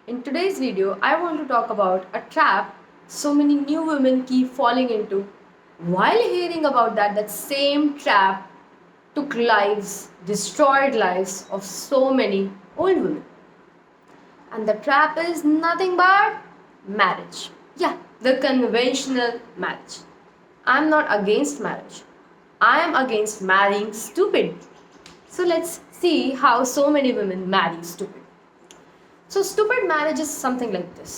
In today's video, I want to talk about a trap so many new women keep falling into. While hearing about that same trap took lives, destroyed lives of so many old women. And the trap is nothing but marriage. Yeah, the conventional marriage. I'm not against marriage. I am against marrying stupid. So let's see how so many women marry stupid. So stupid marriage is something like this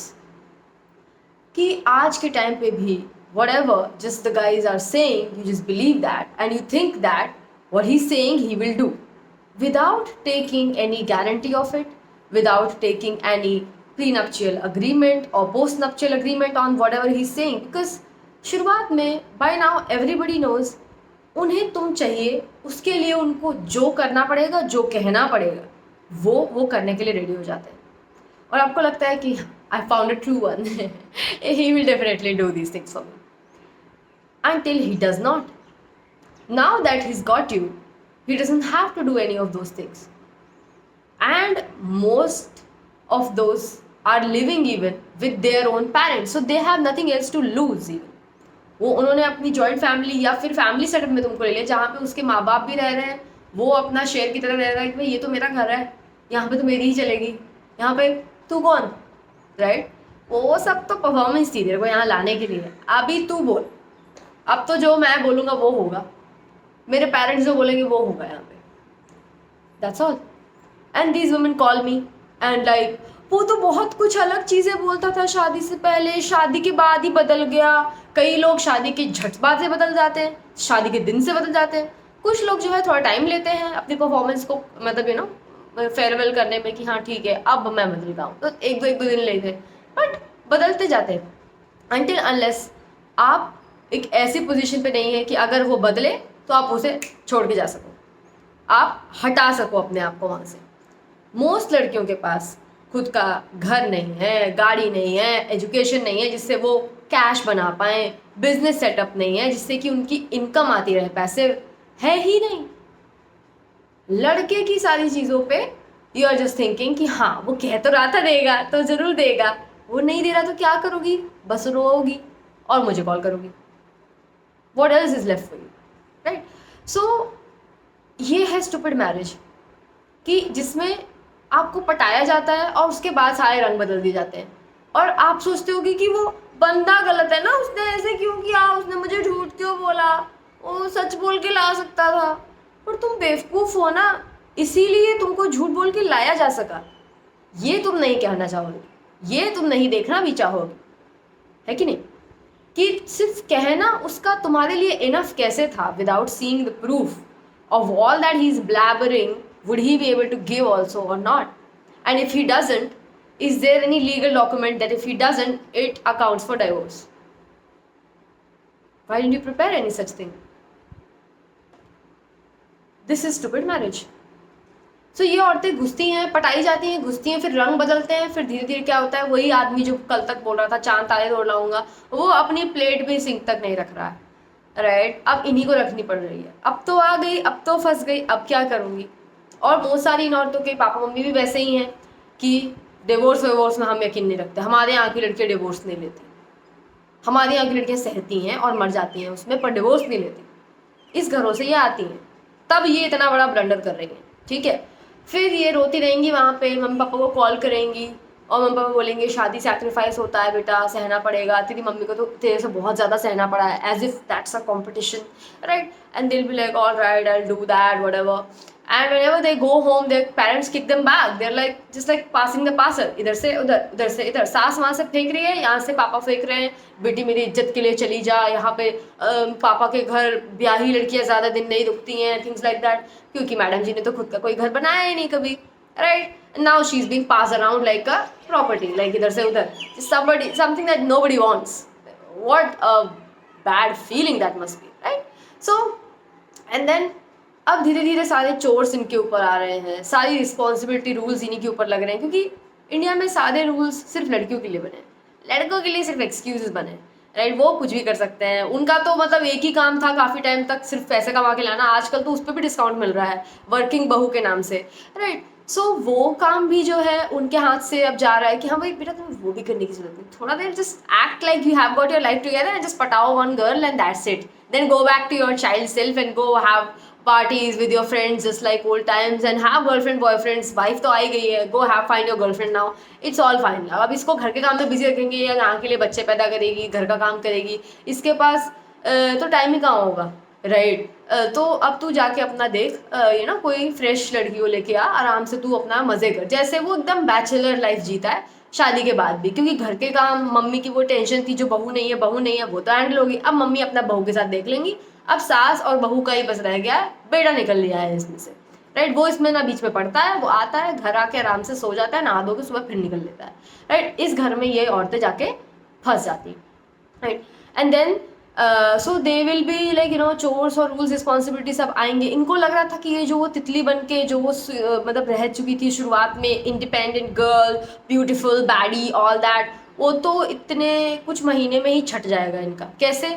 कि आज के time पे भी whatever just the guys are saying, you just believe that and you think that what he's saying he will do without taking any guarantee of it, without taking any prenuptial agreement or postnuptial agreement on whatever he's saying. Because शुरुआत में by now everybody knows उन्हें तुम चाहिए, उसके लिए उनको जो करना पड़ेगा, जो कहना पड़ेगा, वो करने के लिए रेडी हो जाते हैं. और आपको लगता है कि I found a true one, he will definitely do these things for me until he does not. Now that he's got you, he doesn't have to do any of those things. And most of those are living even with their own parents, so they have nothing else to lose even. वो उन्होंने अपनी joint family या फिर family setup में तुमको ले लिया जहाँ पे उसके माँ बाप भी रह रहे हैं, वो अपना शेयर की तरह रह रहा है कि भाई ये तो मेरा घर है, यहाँ पे तो मेरी ही चलेगी, यहाँ पे तू कौन, राइट. वो सब तो परफॉर्मेंस थी तेरे को यहाँ लाने के लिए. अभी तू बोल, अब तो जो मैं बोलूँगा वो होगा, मेरे पेरेंट्स जो बोलेंगे वो होगा यहाँ पे. That's all. And these women call me and like वो तो बहुत कुछ अलग चीज़ें बोलता था शादी से पहले, शादी के बाद ही बदल गया. कई लोग शादी के झट बाद से बदल जाते हैं, शादी के दिन से बदल जाते हैं. कुछ लोग जो है थोड़ा टाइम लेते हैं अपनी परफॉर्मेंस को, मतलब यू नो फेयरवेल करने में कि हाँ ठीक है अब मैं बदल रहा हूँ, तो एक दो दिन लेते, बट बदलते जाते हैं. अनटिल अनलेस आप एक ऐसी पोजीशन पे नहीं है कि अगर वो बदले तो आप उसे छोड़ के जा सको, आप हटा सको अपने आप को वहाँ से. मोस्ट लड़कियों के पास खुद का घर नहीं है, गाड़ी नहीं है, एजुकेशन नहीं है जिससे वो कैश बना पाएँ, बिजनेस सेटअप नहीं है जिससे कि उनकी इनकम आती रहे, पैसे है ही नहीं. लड़के की सारी चीज़ों पे यू आर जस्ट थिंकिंग कि हाँ वो कह तो रहा था देगा तो ज़रूर देगा, वो नहीं दे रहा तो क्या करोगी, बस रोओगी और मुझे कॉल करोगी. What else is left for you, right. So ये है स्टूपिड मैरिज कि जिसमें आपको पटाया जाता है और उसके बाद सारे रंग बदल दिए जाते हैं और आप सोचते होगी कि वो बंदा गलत है ना, उसने ऐसे क्यों किया, उसने मुझे झूठ क्यों बोला, वो सच बोल के ला सकता था. पर तुम बेवकूफ़ हो ना, इसीलिए तुमको झूठ बोल के लाया जा सका. ये तुम नहीं कहना चाहोगे, ये तुम नहीं देखना भी चाहोगे, है कि नहीं, कि सिर्फ कहना उसका तुम्हारे लिए इनफ कैसे था without seeing the proof of all that he is blabbering. Would he be able to give also और not? And if he doesn't, is there any legal document that if he doesn't it accounts for divorce? Why didn't you prepare any such thing? This is stupid marriage. So ये औरतें घुसती हैं, पटाई जाती हैं, घुसती हैं, फिर रंग बदलते हैं, फिर धीरे धीरे क्या होता है, वही आदमी जो कल तक बोल रहा था चांद तारे तोड़ लाऊंगा, वो अपनी प्लेट भी सिंक तक नहीं रख रहा है, राइट. अब इन्हीं को रखनी पड़ रही है. अब तो आ गई, अब तो फंस गई, अब क्या करूँगी. और बहुत सारी इन औरतों के पापा मम्मी भी वैसे ही हैं कि डिवोर्स वेवोर्स में हम यकीन नहीं रखते. हमारे यहाँ की लड़कियाँ डिवोर्स नहीं लेती, हमारे यहाँ की लड़कियाँ सहती हैं और मर जाती हैं उसमें, पर डिवोर्स नहीं लेती. इस घरों से ये आती हैं, तब ये इतना बड़ा ब्लंडर कर रही हैं, ठीक है. फिर ये रोती रहेंगी वहाँ पे, मम्मी पापा को कॉल करेंगी और मम्मी पापा बोलेंगे शादी सैक्रिफाइस होता है बेटा, सहना पड़ेगा, तेरी मम्मी को तो तेरे से बहुत ज़्यादा सहना पड़ा है, as if that's a competition, right. And they will be like all right I will do that whatever. And whenever they go home, their parents kick them back. They're like just like passing the parcel. इधर से उधर, उधर से इधर. सास वहाँ से फेंक रही है, यहाँ से पापा फेंक रहे हैं, बेटी मेरी इज्जत के लिए चली जा. यहाँ पे पापा के घर ब्याही लड़कियाँ ज़्यादा दिन नहीं रुकती हैं, थिंग्स लाइक दैट, क्योंकि मैडम जी ने तो खुद का कोई घर बनाया ही नहीं कभी, right. Now she is being pass around like a property, like इधर से उधर. somebody something that nobody wants. What a bad feeling that must be, right? So and then अब धीरे धीरे सारे चोर्स इनके ऊपर आ रहे हैं, सारी रिस्पॉन्सिबिलिटी रूल्स इन्हीं के ऊपर लग रहे हैं, क्योंकि इंडिया में सारे रूल्स सिर्फ लड़कियों के लिए बने, लड़कों के लिए सिर्फ एक्सक्यूजेस बने, राइट. वो कुछ भी कर सकते हैं, उनका तो मतलब एक ही काम था काफ़ी टाइम तक, सिर्फ पैसे कमा के लाना. आजकल तो उस पर भी डिस्काउंट मिल रहा है वर्किंग बहू के नाम से, राइट. सो वो काम भी जो है उनके हाथ से अब जा रहा है कि हाँ भाई बेटा तुम्हें वो भी करने की जरूरत नहीं, थोड़ा देर just act like you have got your life together and just पटाओ one girl and that's it, then go back to your child self and go have parties with your friends just like old times and have girlfriend boyfriends, wife तो आई गई है, go have find your girlfriend now, it's all fine। अब इसको घर के काम में busy रखेंगे या यहाँ के लिए बच्चे पैदा करेगी, घर का काम करेगी, इसके पास तो टाइम ही कहाँ होगा, राइट। तो अब तू जाके अपना देख यू नो कोई फ्रेश लड़की को लेके आ, आराम से तू अपना मजे कर, जैसे वो एकदम बैचलर लाइफ जीता है शादी के बाद भी, क्योंकि घर के काम मम्मी की वो टेंशन थी, जो बहू नहीं है बहू नहीं है वो तो हैंडल होगी, अब मम्मी अपना बहू के साथ देख लेंगी, अब सास और बहू का ही बस रह गया है, बेटा निकल लिया है इसमें से, राइट। वो इसमें ना बीच में पड़ता है, वो आता है घर आके आराम से सो जाता है, नहा धो के सुबह फिर निकल लेता है, राइट। इस घर में ये औरतें जाके फंस जाती, right. And then so they will be like you know chores और रूल्स रिस्पॉन्सिबिलिटी सब आएंगे। इनको लग रहा था कि ये जो वो तितली बन के जो वो मतलब रह चुकी थी शुरुआत में, independent girl, beautiful baddie, all that, वो तो इतने कुछ महीने में ही छट जाएगा इनका। कैसे?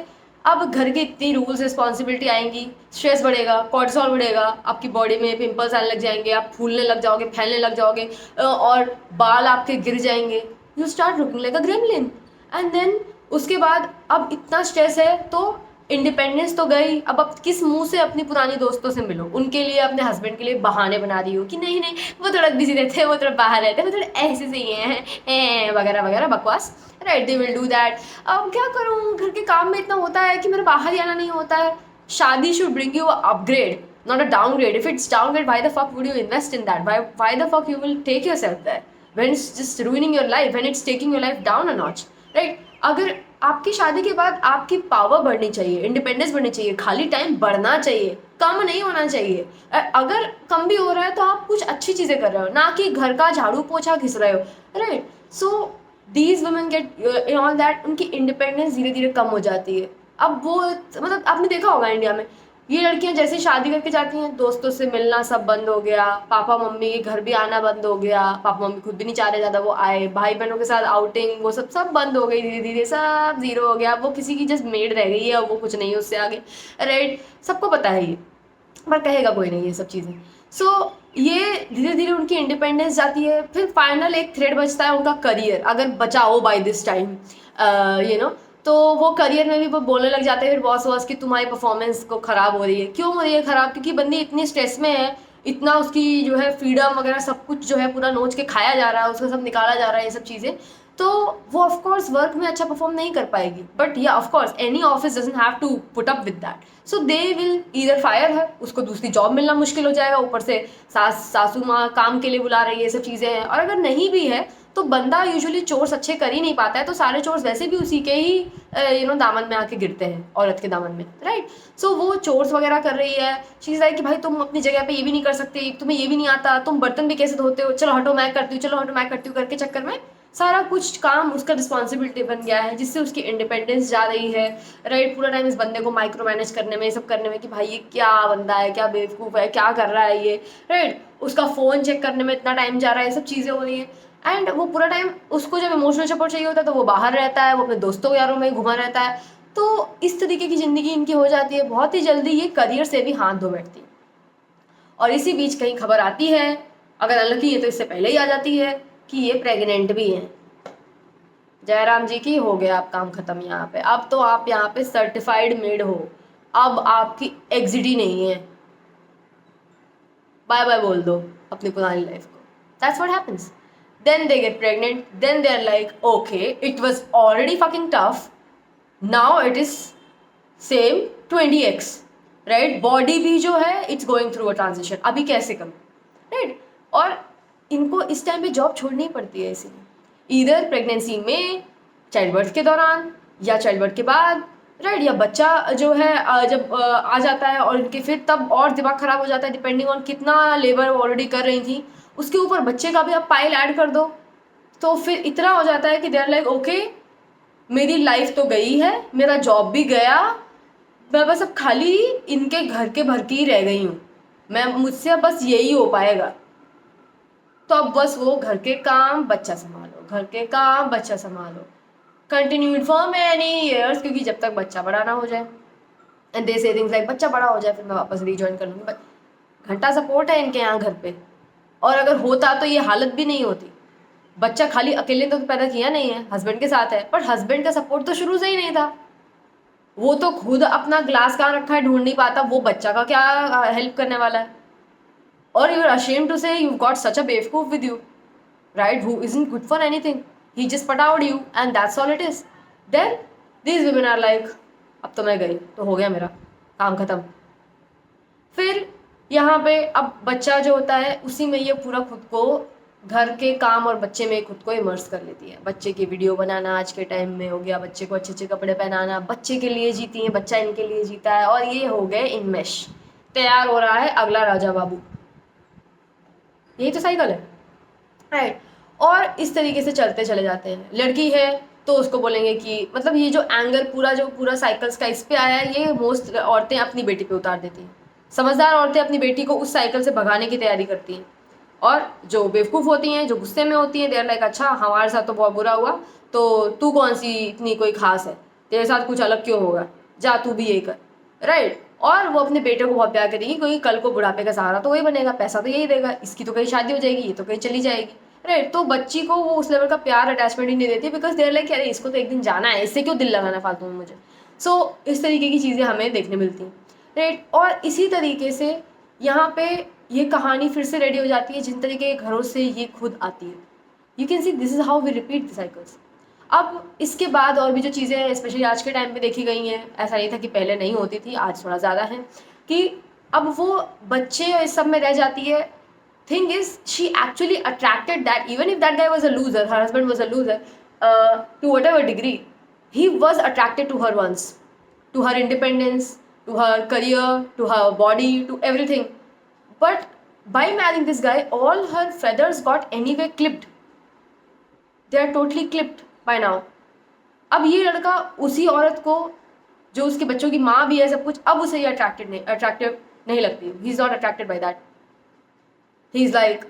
अब घर की इतनी रूल्स रिस्पॉन्सिबिलिटी आएंगी, स्ट्रेस बढ़ेगा, कॉर्टिसोल बढ़ेगा, आपकी बॉडी में पिंपल्स आने लग जाएंगे, आप फूलने लग जाओगे, फैलने लग जाओगे, और बाल आपके गिर जाएंगे, you start looking like a gremlin. And then उसके बाद अब इतना स्ट्रेस है तो इंडिपेंडेंस तो गई, अब किस मुंह से अपनी पुरानी दोस्तों से मिलो, उनके लिए अपने हस्बैंड के लिए बहाने बना रही हो कि नहीं नहीं वो थोड़ा बिजी रहते हैं, वो थोड़ा बाहर रहते हैं, वो थोड़ा ऐसे से ही हैं वगैरह वगैरह बकवास, right. They will do that. अब क्या करूँ, घर के काम में इतना होता है कि मेरे बाहर ही आना नहीं होता है। शादी should bring you upgrade, not a downgrade. If it's downgrade, why the fuck would you invest in that? Why the fuck you will take yourself there when it's just ruining your life, when it's taking your life down a notch, right? अगर आपकी शादी के बाद आपकी power बढ़नी चाहिए, independence बढ़नी चाहिए, खाली टाइम बढ़ना चाहिए, कम नहीं होना चाहिए। अगर कम भी हो रहा है तो आप कुछ अच्छी चीज़ें कर रहे हो, ना कि घर का झाड़ू पोछा घिस रहे हो, right. So these women get in all that, उनकी इंडिपेंडेंस धीरे धीरे कम हो जाती है। अब वो मतलब आपने देखा होगा इंडिया में ये लड़कियां जैसे शादी करके जाती हैं, दोस्तों से मिलना सब बंद हो गया, पापा मम्मी के घर भी आना बंद हो गया, पापा मम्मी खुद भी नहीं चाह रहे ज़्यादा वो आए, भाई बहनों के साथ आउटिंग वो सब बंद हो गई, धीरे धीरे सब जीरो हो गया, वो किसी की जस्ट मेड रह गई है, वो कुछ नहीं है उससे आगे, राइट। सबको पता है ये, पर कहेगा कोई नहीं ये सब चीज़ें। सो ये धीरे धीरे उनकी इंडिपेंडेंस जाती है। फिर फाइनल एक थ्रेड बचता है उनका करियर, अगर बचा हो by this time, you know, तो वो करियर में भी वो बोलने लग जाते हैं फिर बॉस वॉस कि तुम्हारी परफॉर्मेंस को ख़राब हो रही है। क्यों हो रही है ख़राब? क्योंकि बंदी इतनी स्ट्रेस में है, इतना उसकी जो है फ्रीडम वगैरह सब कुछ जो है पूरा नोच के खाया जा रहा है, उसका सब निकाला जा रहा है, ये सब चीज़ें, तो वो ऑफ कोर्स वर्क में अच्छा परफॉर्म नहीं कर पाएगी। But yeah of course any office doesn't have to put up with that, so they will either fire है, उसको दूसरी जॉब मिलना मुश्किल हो जाएगा, ऊपर से सासू माँ काम के लिए बुला रही है, ये सब चीज़ें हैं। और अगर नहीं भी है तो बंदा यूजुअली चोर्स अच्छे कर ही नहीं पाता है, तो सारे चोर्स वैसे भी उसी के ही यू नो दामन में आके गिरते हैं, औरत के दामन में, राइट। सो वो चोर्स वगैरह कर रही है, चीज़ है कि भाई तुम अपनी जगह पे ये भी नहीं कर सकते, तुम्हें ये भी नहीं आता, तुम बर्तन भी कैसे धोते हो, चलो हटो मैं करती हूँ, चलो हटो मैं करती हूँ करके चक्कर में सारा कुछ काम उसका रिस्पॉन्सिबिलिटी बन गया है, जिससे उसकी इंडिपेंडेंस जा रही है, राइट। पूरा टाइम इस बंदे को माइक्रो मैनेज करने में, ये सब करने में कि भाई ये क्या बंदा है, क्या बेवकूफ़ है, क्या कर रहा है ये, राइट। उसका फ़ोन चेक करने में इतना टाइम जा रहा है, ये सब चीज़ें हो रही है। एंड वो पूरा टाइम उसको जब इमोशनल सपोर्ट चाहिए होता है तो वो बाहर रहता है, वो अपने दोस्तों यारों में घुमा रहता है। तो इस तरीके की ज़िंदगी इनकी हो जाती है, बहुत ही जल्दी ये करियर से भी हाथ धो बैठती है। और इसी बीच कहीं खबर आती है, अगर अनलकी है तो इससे पहले ही आ जाती है कि ये प्रेग्नेंट भी हैं। जयराम जी की हो गया आप काम खत्म यहाँ पे, अब तो आप यहाँ पे सर्टिफाइड मेड हो, अब आपकी एग्जिट ही नहीं है, बाय बाय बोल दो अपनी पुरानी लाइफ को। That's what happens. Then they get pregnant, then they are like okay it was already fucking tough, now it is same 20x, right. Body भी जो है it's going through a transition, अभी कैसे कम, राइट। और इनको इस time पे job छोड़नी पड़ती है, इसीलिए ईदर प्रेगनेंसी में, चाइल्ड बर्थ के दौरान, या चाइल्ड बर्थ के बाद, राइट। या बच्चा जो है जब आ जाता है और इनके फिर तब और दिमाग ख़राब हो जाता है, डिपेंडिंग ऑन कितना लेबर ऑलरेडी कर रही थी, उसके ऊपर बच्चे का भी आप पाइल ऐड कर दो, तो फिर इतना हो जाता है कि दे आर लाइक ओके मेरी लाइफ तो गई है, मेरा जॉब भी गया, मैं बस अब खाली इनके घर के भर की ही रह गई हूँ, मैं मुझसे अब बस यही हो पाएगा। तो अब बस वो घर के काम बच्चा संभालो, घर के काम बच्चा संभालो, कंटिन्यूड फॉर मैनी ईयर्स, क्योंकि जब तक बच्चा बड़ा ना हो जाए। एंड दे से थिंग्स लाइक बच्चा बड़ा हो जाए फिर मैं वापस रीजॉइन कर लूँगी, बट घंटा सपोर्ट है इनके यहाँ घर पे, और अगर होता तो ये हालत भी नहीं होती। बच्चा खाली अकेले तो पैदा किया नहीं है, हस्बैंड के साथ है, पर हस्बैंड का सपोर्ट तो शुरू से ही नहीं था। वो तो खुद अपना ग्लास कहाँ रखा है ढूंढ नहीं पाता, वो बच्चा का क्या हेल्प करने वाला है। और यू आर अशेम्ड टू से यू गॉट सच अ बेवकूफ with you, right, who isn't good for anything. He just put out you and that's all it is. Then these women are like, अब तो मैं गई तो हो गया मेरा काम खत्म। फिर यहाँ पे अब बच्चा जो होता है उसी में ये पूरा खुद को घर के काम और बच्चे में खुद को इमर्स कर लेती है। बच्चे की वीडियो बनाना आज के टाइम में हो गया, बच्चे को अच्छे अच्छे कपड़े पहनाना, बच्चे के लिए जीती है, बच्चा इनके लिए जीता है, और ये हो गए इनमेश। तैयार हो रहा है अगला राजा बाबू। यही तो साइकिल है, राइट। और इस तरीके से चलते चले जाते हैं। लड़की है तो उसको बोलेंगे कि मतलब ये जो एंगल पूरा साइकिल्स का इस पे आया है, ये मोस्ट औरतें अपनी बेटी पे उतार देती हैं। समझदार औरतें अपनी बेटी को उस साइकिल से भगाने की तैयारी करती हैं, और जो बेवकूफ़ होती हैं, जो गुस्से में होती हैं, देर लाइक अच्छा हमारे साथ तो बहुत बुरा हुआ, तो तू कौन सी इतनी कोई खास है, तेरे साथ कुछ अलग क्यों होगा, जा तू भी यही कर, राइट। और वो अपने बेटे को बहुत प्यार करेगी क्योंकि कल को बुढ़ापे का सहारा तो वही बनेगा, पैसा तो यही देगा, इसकी तो कहीं शादी हो जाएगी, ये तो कहीं चली जाएगी, राइट। तो बच्ची को वो उस लेवल का प्यार अटैचमेंट ही नहीं देती, बिकॉज देर लाइक अरे इसको तो एक दिन जाना है, इससे क्यों दिल लगाना फालतू में मुझे। सो इस तरीके की चीज़ें हमें देखने मिलती हैं, राइट। और इसी तरीके से यहाँ पे ये कहानी फिर से रेडी हो जाती है जिन तरीके के घरों से ये खुद आती है। You can see this is how we repeat the cycles. अब इसके बाद और भी जो चीज़ें हैं स्पेशली आज के टाइम पे देखी गई हैं, ऐसा नहीं था कि पहले नहीं होती थी, आज थोड़ा ज़्यादा है, कि अब वो बच्चे इस सब में रह जाती है। Thing is she actually attracted that even if that guy was a loser, her husband was a loser to whatever degree, he was attracted to her once, to her independence, to her career, to her body, to everything. But by marrying this guy, all her feathers got anyway clipped. They are totally clipped by now. अब ये लड़का उसी औरत को जो उसके बच्चों की माँ भी है सब कुछ, अब उसे ये अट्रैक्टिव नहीं लगती। He is not attracted by that. He is like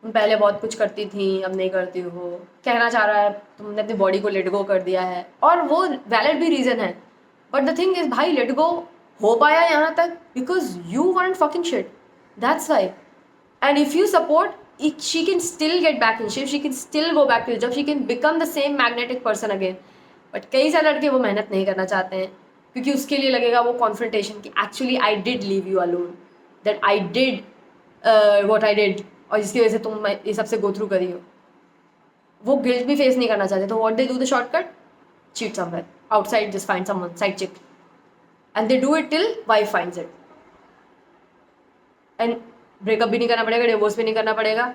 पहले बहुत कुछ करती थी अब नहीं करती हो, कहना चाह रहा है तुमने अपनी बॉडी को लेट गो कर दिया है, और वो वैलिड भी रीज़न है। बट द थिंग इज भाई लेट गो हो पाया यहाँ तक because you weren't fucking shit, that's why. And if you support she can still get back in shape, she can still go back to job, she can become the same magnetic person again. But कई सारे लड़के वो मेहनत नहीं करना चाहते हैं क्योंकि उसके लिए लगेगा वो कॉन्फ्रंटेशन कि actually I did leave you alone, that I did what I did, और जिसकी वजह से तुम ये सबसे गो थ्रू करी हो। वो गिल्ट भी फेस नहीं करना चाहते, तो what they do the shortcut, cheat somewhere outside, just find someone side chick, and they do it till wife finds it, and breakup भी नहीं करना पड़ेगा, डिवोर्स भी नहीं करना पड़ेगा,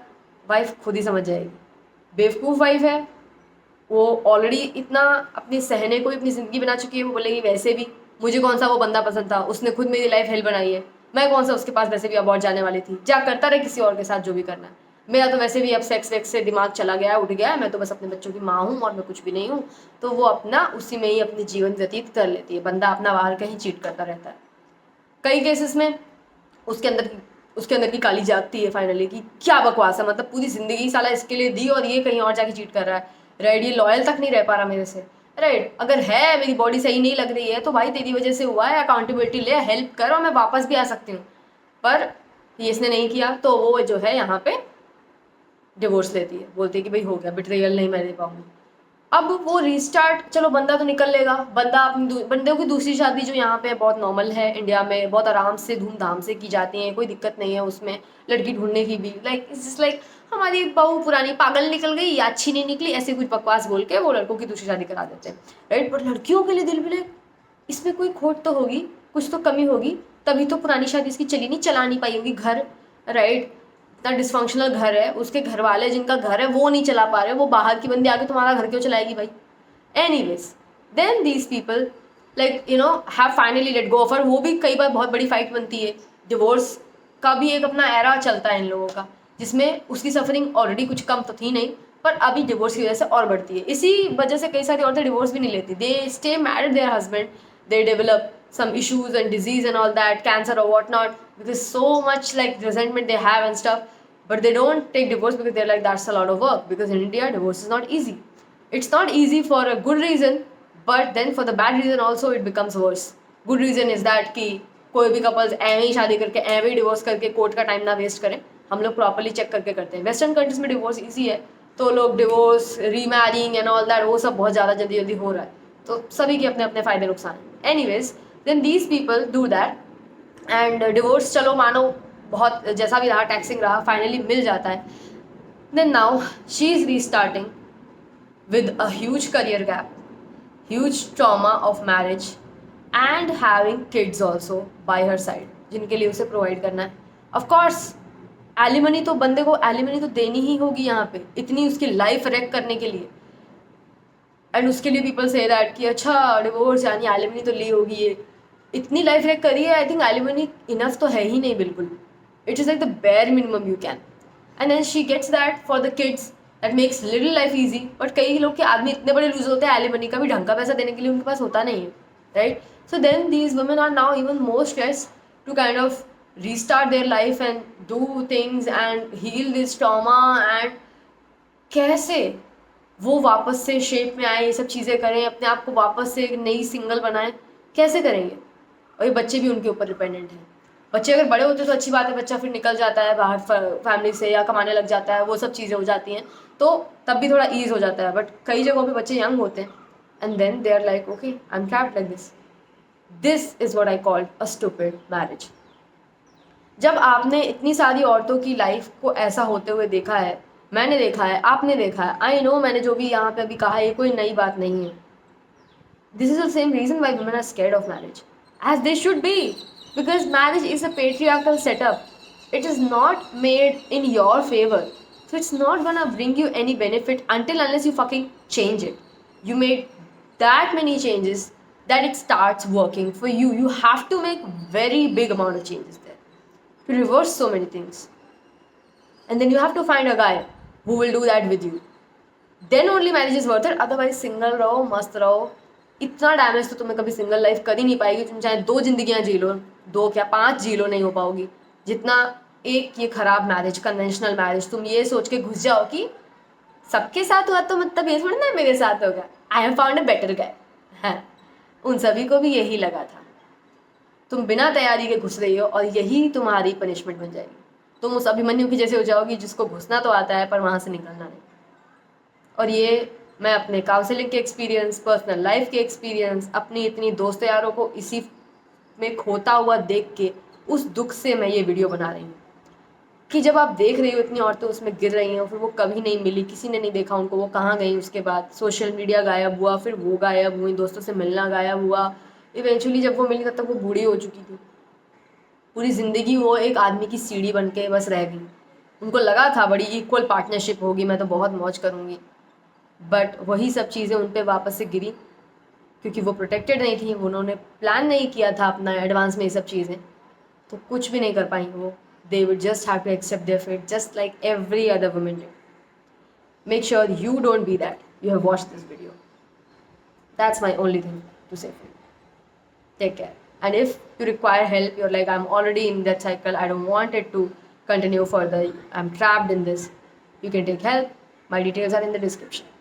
वाइफ खुद ही समझ जाएगी। बेवकूफ़ वाइफ है, वो ऑलरेडी इतना अपने सहने को अपनी ज़िंदगी बना चुकी है, वो बोलेगी वैसे भी मुझे कौन सा वो बंदा पसंद था, उसने खुद मेरी लाइफ हेल्प बनाई है, मैं कौन सा उसके पास वैसे भी अबॉर्ड जाने वाली थी, जा करता रहे किसी और के साथ जो भी करना है, मेरा तो वैसे भी अब सेक्स वेक्स से दिमाग चला गया है, उठ गया है, मैं तो बस अपने बच्चों की माँ हूँ और मैं कुछ भी नहीं हूँ। तो वो अपना उसी में ही अपनी जीवन व्यतीत कर लेती है, बंदा अपना बाहर कहीं चीट करता रहता है। कई केसेस में उसके अंदर की काली जागती है फाइनली कि क्या बकवास है, मतलब पूरी ज़िंदगी साला इसके लिए दी और ये कहीं और जाके चीट कर रहा है, राइट। ये लॉयल तक नहीं रह पा रहा मेरे से, राइट। अगर है मेरी बॉडी सही नहीं लग रही है तो भाई तेरी वजह से हुआ है, अकाउंटेबिलिटी ले, हेल्प कर और मैं वापस भी आ सकती हूँ। पर ये इसने नहीं किया तो वो जो है यहाँ पे डिवोर्स लेती है, बोलती है कि भाई हो गया, बिट्रेयल नहीं मैं दे पाऊंगी। अब वो रीस्टार्ट, चलो बंदा तो निकल लेगा, बंदा अपनी बंदे की दूसरी शादी जो यहाँ पे बहुत नॉर्मल है इंडिया में, बहुत आराम से धूमधाम से की जाती है, कोई दिक्कत नहीं है उसमें लड़की ढूंढने की भी। लाइक इट्स जस्ट लाइक हमारी बहू पुरानी पागल निकल गई या अच्छी नहीं निकली, ऐसे कुछ बकवास बोल के वो लड़कों की दूसरी शादी करा देते हैं, राइट। बट लड़कियों के लिए दिल में लाइक इसमें कोई खोट तो होगी, कुछ तो कमी होगी, तभी तो पुरानी शादी इसकी चली नहीं, चला नहीं पाई होगी घर, राइट। इतना डिस्फंक्शनल घर है, उसके घर वाले जिनका घर है वो नहीं चला पा रहे, वो बाहर की बंदी आके तुम्हारा घर क्यों चलाएगी भाई। Anyways then these people like you know have finally let go of her. वो भी कई बार बहुत बड़ी फाइट बनती है, डिवोर्स का भी एक अपना एरा चलता है इन लोगों का, जिसमें उसकी सफरिंग ऑलरेडी कुछ कम तो थी नहीं, पर अभी डिवोर्स की वजह से और बढ़ती है। इसी वजह से कई सारी औरतें डिवोर्स भी नहीं लेती, they stay married there husband, they develop some issues and disease and all that, cancer or whatnot, because so much like resentment they have and stuff, but they don't take divorce because they're like that's a lot of work, because in India divorce is not easy. It's not easy for a good reason, but then for the bad reason also it becomes worse. Good reason is that कि कोई भी couples ऐਵੇਂ ही शादी करके ऐਵੇਂ ही divorce करके court का time ना waste करें, हम लोग प्रॉपरली चेक करके करते हैं. वेस्टर्न कंट्रीज में डिवोर्स ईजी है, तो लोग डिवोर्स, रीमैरिंग एंड ऑल दैट, वो सब बहुत ज़्यादा जल्दी जल्दी हो रहा है. तो सभी के अपने अपने फ़ायदे नुकसान हैं. Anyways, then these people do that and divorce, चलो मानो बहुत जैसा भी रहा, टैक्सिंग रहा, फाइनली मिल जाता है. Then now she is restarting with a huge career gap, huge trauma of marriage, and having kids also by her side, जिनके लिए उसे प्रोवाइड करना है. ऑफ कोर्स एलिमनी तो बंदे को एलिमनी तो देनी ही होगी यहाँ पे, इतनी उसकी लाइफ रेक करने के लिए. एंड उसके लिए पीपल से दैट कि अच्छा डिवोर्स यानी एलिमनी तो ली होगी, ये इतनी लाइफ रेक करी है. आई थिंक एलिमनी इनफ तो है ही नहीं बिल्कुल. It is like the bare minimum you can. And then she gets that for the kids, that makes little life easy. But कई लोग के आदमी इतने बड़े लूज होते हैं, एलिमनी का भी ढंग का पैसा देने के लिए उनके पास होता नहीं है, right. So then these women are now even more stress to kind of restart their life and do things and heal this trauma. and कैसे वो वापस से शेप में आए, ये सब चीज़ें करें, अपने आप को वापस से एक नई सिंगल बनाएं, कैसे करेंगे. और ये बच्चे भी उनके ऊपर डिपेंडेंट हैं. बच्चे अगर बड़े होते तो अच्छी बात है, बच्चा फिर निकल जाता है बाहर फैमिली से या कमाने लग जाता है, वो सब चीज़ें हो जाती हैं, तो तब भी थोड़ा ईज हो जाता है. बट कई जगहों पे बच्चे यंग होते हैं and then they are like okay I am trapped like this. This is what I called a stupid marriage. जब आपने इतनी सारी औरतों की लाइफ को ऐसा होते हुए देखा है, मैंने देखा है, आपने देखा है, आई नो, मैंने जो भी यहाँ पे अभी कहा है ये कोई नई बात नहीं है. This is the same reason why women are scared of marriage, as they should be, because marriage is a patriarchal setup. It is not made in your favor, so it's not gonna bring you any benefit until unless you fucking change it. You made that many changes that it starts working for you. You have to make very big amount of changes there to reverse so many things, and then you have to find a guy who will do that with you. Then only marriage is worth it. Otherwise single रहो, मस्त रहो. इतना damage तो तुम्हें कभी single life कर ही नहीं पाएगी. तुम चाहे 2 जिंदगियां जी लो, 2 क्या 5 जी लो, नहीं हो पाओगी जितना एक ये खराब मैरिज, कन्वेंशनल मैरिज. तुम ये सोच के घुस जाओ कि सबके साथ हुआ तो मतलब ये थोड़ी ना मेरे साथ होगा, I have found a better guy. है, उन सभी को भी यही लगा था. तुम बिना तैयारी के घुस रही हो और यही तुम्हारी पनिशमेंट बन जाएगी. तुम उस अभिमन्यु की जैसे हो जाओगी जिसको घुसना तो आता है पर वहाँ से निकलना नहीं. और ये मैं अपने काउंसलिंग के एक्सपीरियंस, पर्सनल लाइफ के एक्सपीरियंस, अपनी इतनी दोस्त यारों को इसी में खोता हुआ देख के उस दुख से मैं ये वीडियो बना रही हूँ कि जब आप देख रही हो इतनी औरतें उसमें गिर रही हैं, फिर वो कभी नहीं मिली, किसी ने नहीं देखा उनको, वो कहाँ गई, उसके बाद सोशल मीडिया गायब हुआ, फिर वो गायब हुई, दोस्तों से मिलना गायब हुआ. इवेंचुअली जब वो मिली तब तक वो बूढ़ी हो चुकी थी. पूरी ज़िंदगी वो एक आदमी की सीढ़ी बन के बस रह गई. उनको लगा था बड़ी इक्वल पार्टनरशिप होगी, मैं तो बहुत मौज करूँगी, बट वही सब चीज़ें उन पर वापस से गिरी क्योंकि वो प्रोटेक्टेड नहीं थी. उन्होंने प्लान नहीं किया था अपना एडवांस में ये सब चीज़ें, तो कुछ भी नहीं कर पाई वो. They will just have to accept their fate just like every other women did. Make sure you don't be that. You have watched this video. That's my only thing to say for you. Take care. And if you require help, you're like I'm already in that cycle, I don't want it to continue further, I'm trapped in this, you can take help. My details are in the description.